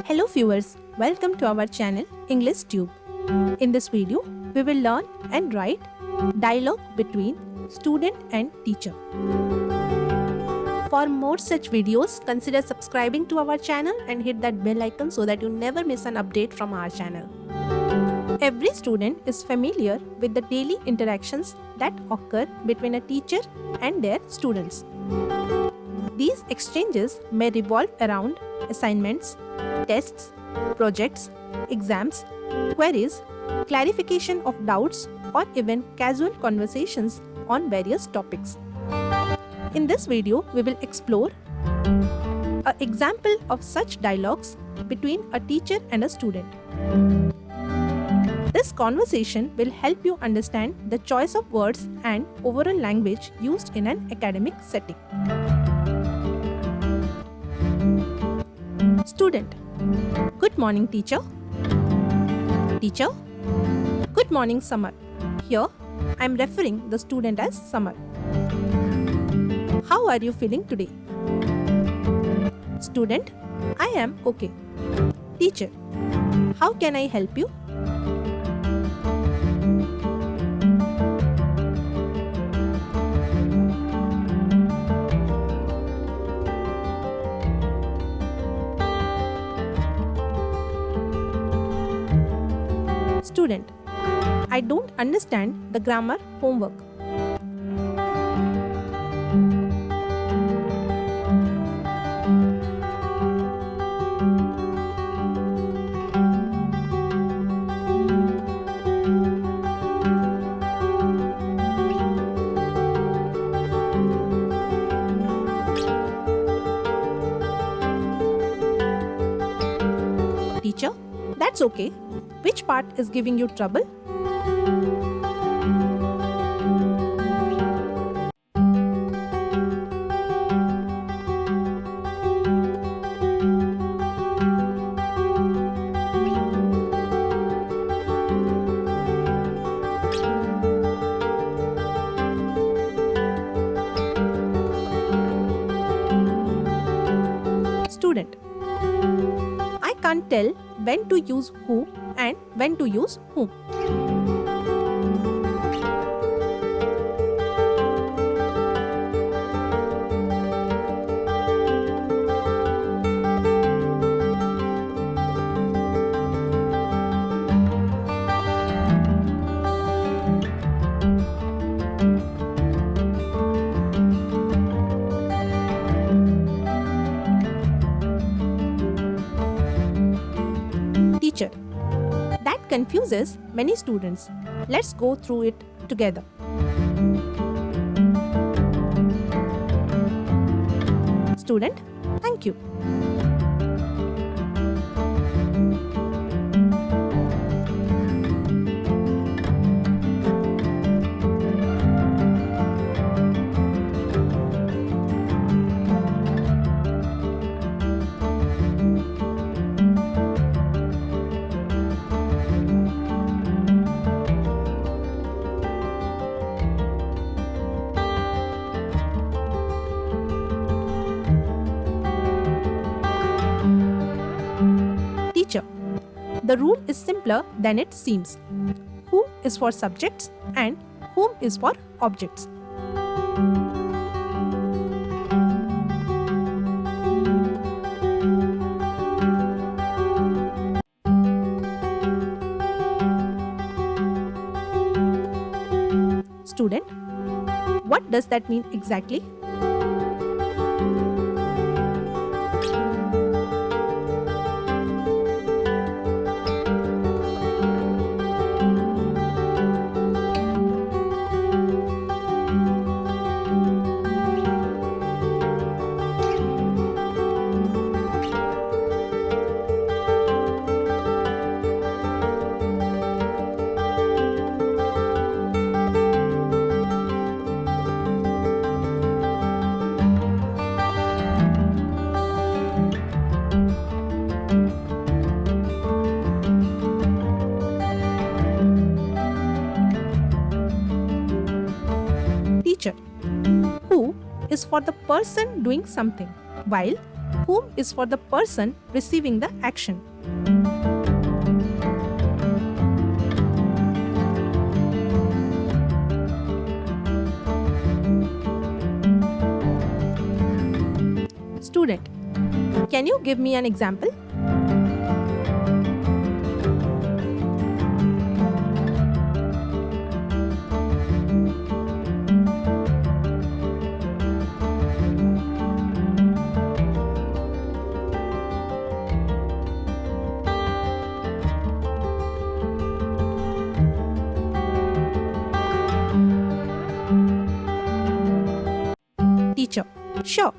Hello viewers, welcome to our channel English Tube. In this video, we will learn and write dialogue between student and teacher. For more such videos, consider subscribing to our channel and hit that bell icon so that you never miss an update from our channel. Every student is familiar with the daily interactions that occur between a teacher and their students. These exchanges may revolve around assignments, tests, projects, exams, queries, clarification of doubts, or even casual conversations on various topics. In this video, we will explore an example of such dialogues between a teacher and a student. This conversation will help you understand the choice of words and overall language used in an academic setting. Student: Good morning, teacher. Teacher: Good morning, Summer. Here, I am referring the student as Summer. How are you feeling today? Student: I am okay. Teacher: How can I help you? Student: I don't understand the grammar homework. Teacher: That's okay. Which part is giving you trouble? Student: I can't tell when to use who and when to use whom. Teacher: That confuses many students. Let's go through it together. Student: Thank you. Teacher: The rule is simpler than it seems. Who is for subjects and whom is for objects. Student: What does that mean exactly? Teacher: Who is for the person doing something, while Whom is for the person receiving the action. Student, can you give me an example? Teacher, sure.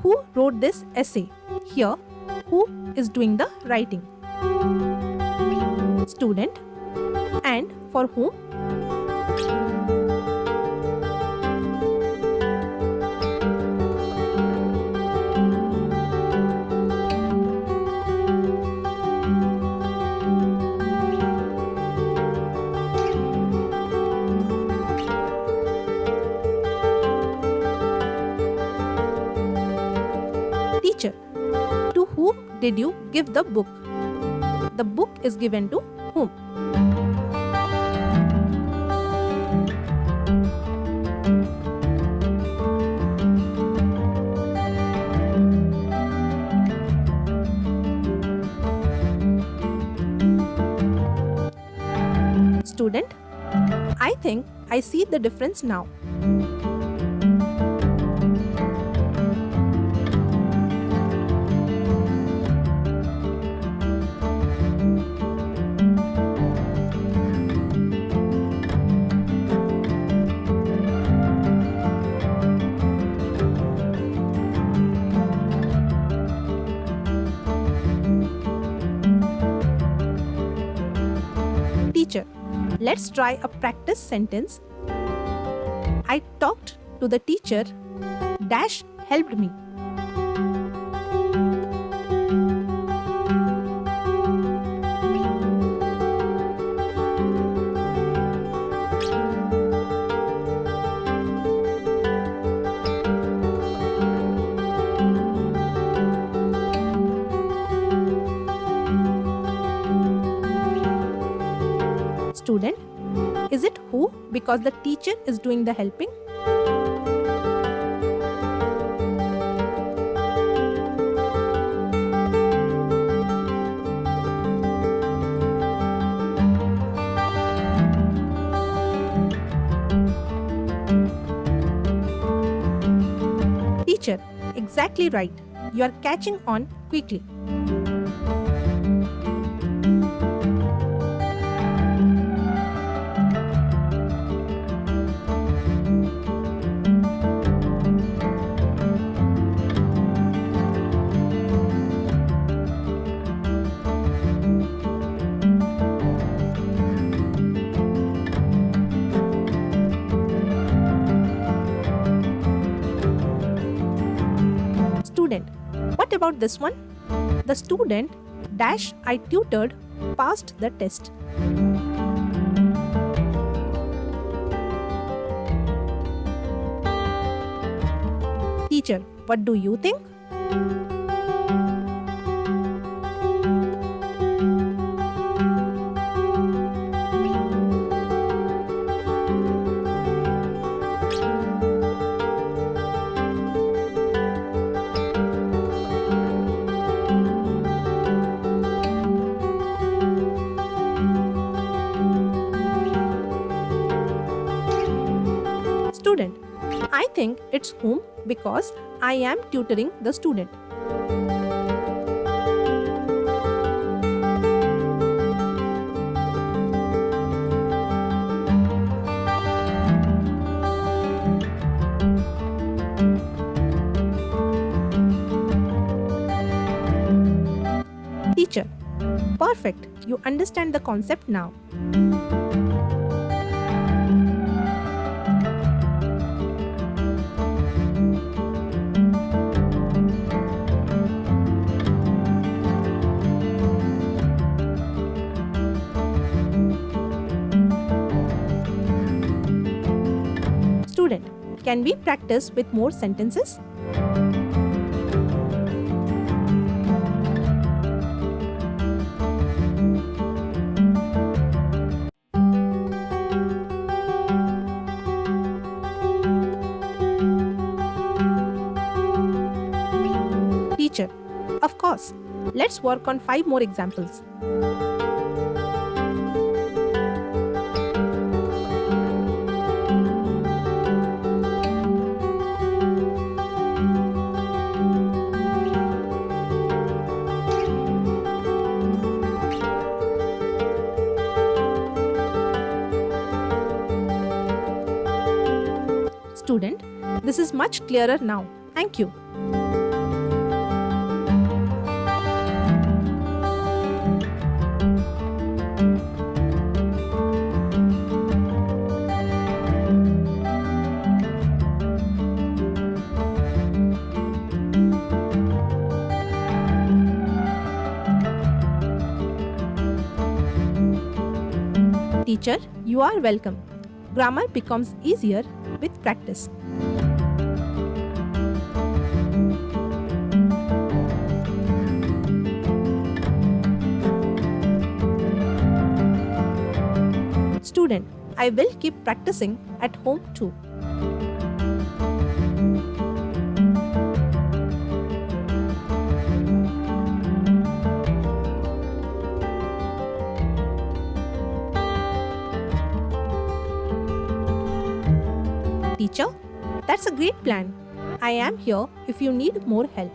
Who wrote this essay? Here, who is doing the writing? Student, and for whom? Teacher, to whom did you give the book? The book is given to whom? Student, I think I see the difference now. Teacher, let's try a practice sentence. I talked to the teacher. Dash helped me. Student, is it who because the teacher is doing the helping? Teacher, exactly right. You are catching on quickly. Student, what about this one? The student dash I tutored passed the test. Teacher, what do you think? Student, I think it's whom because I am tutoring the student. Teacher, perfect. You understand the concept now. Student, can we practice with more sentences? course. Let's work on 5 more examples. Student, this is much clearer now. Thank you. Teacher, you are welcome. Grammar becomes easier with practice. Student, I will keep practicing at home too. Teacher, that's a great plan. I am here if you need more help.